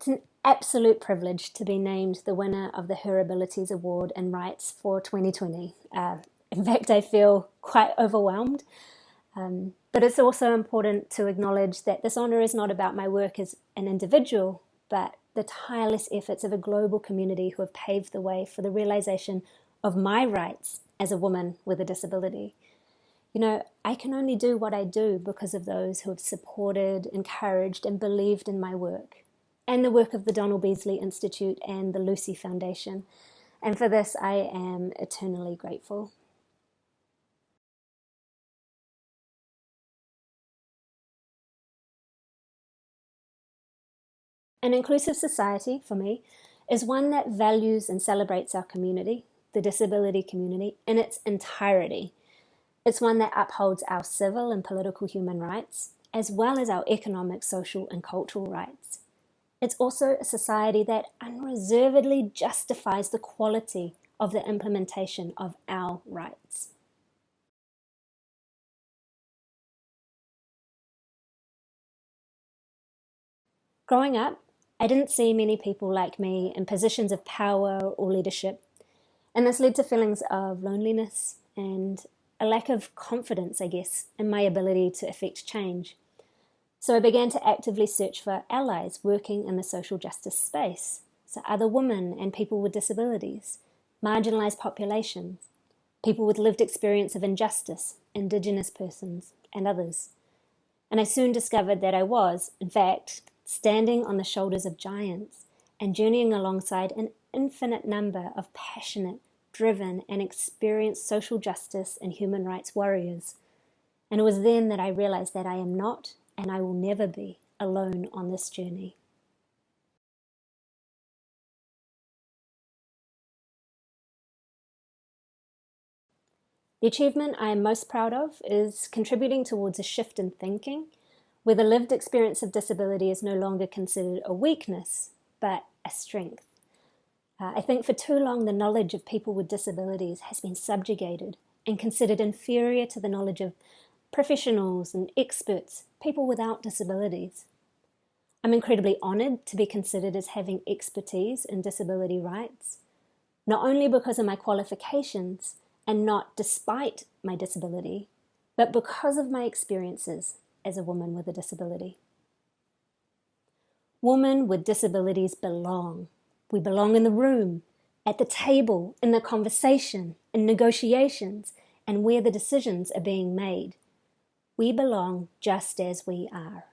It's an absolute privilege to be named the winner of the Her Abilities Award in Rights for 2020. In fact, I feel quite overwhelmed. But it's also important to acknowledge that this honour is not about my work as an individual, but the tireless efforts of a global community who have paved the way for the realisation of my rights as a woman with a disability. You know, I can only do what I do because of those who have supported, encouraged, and believed in my work, and the work of the Donald Beasley Institute and the Lucy Foundation. And for this, I am eternally grateful. An inclusive society, for me, is one that values and celebrates our community, the disability community, in its entirety. It's one that upholds our civil and political human rights, as well as our economic, social, and cultural rights. It's also a society that unreservedly justifies the quality of the implementation of our rights. Growing up, I didn't see many people like me in positions of power or leadership, and this led to feelings of loneliness and a lack of confidence, I guess, in my ability to effect change. So I began to actively search for allies working in the social justice space, so other women and people with disabilities, marginalised populations, people with lived experience of injustice, Indigenous persons, and others. And I soon discovered that I was, in fact, standing on the shoulders of giants and journeying alongside an infinite number of passionate, driven, and experienced social justice and human rights warriors. And it was then that I realized that I am not, and I will never be, alone on this journey. The achievement I am most proud of is contributing towards a shift in thinking, where the lived experience of disability is no longer considered a weakness, but a strength. I think for too long the knowledge of people with disabilities has been subjugated and considered inferior to the knowledge of professionals and experts, people without disabilities. I'm incredibly honoured to be considered as having expertise in disability rights, not only because of my qualifications and not despite my disability, but because of my experiences as a woman with a disability. Women with disabilities belong. We belong in the room, at the table, in the conversation, in negotiations, and where the decisions are being made. We belong just as we are.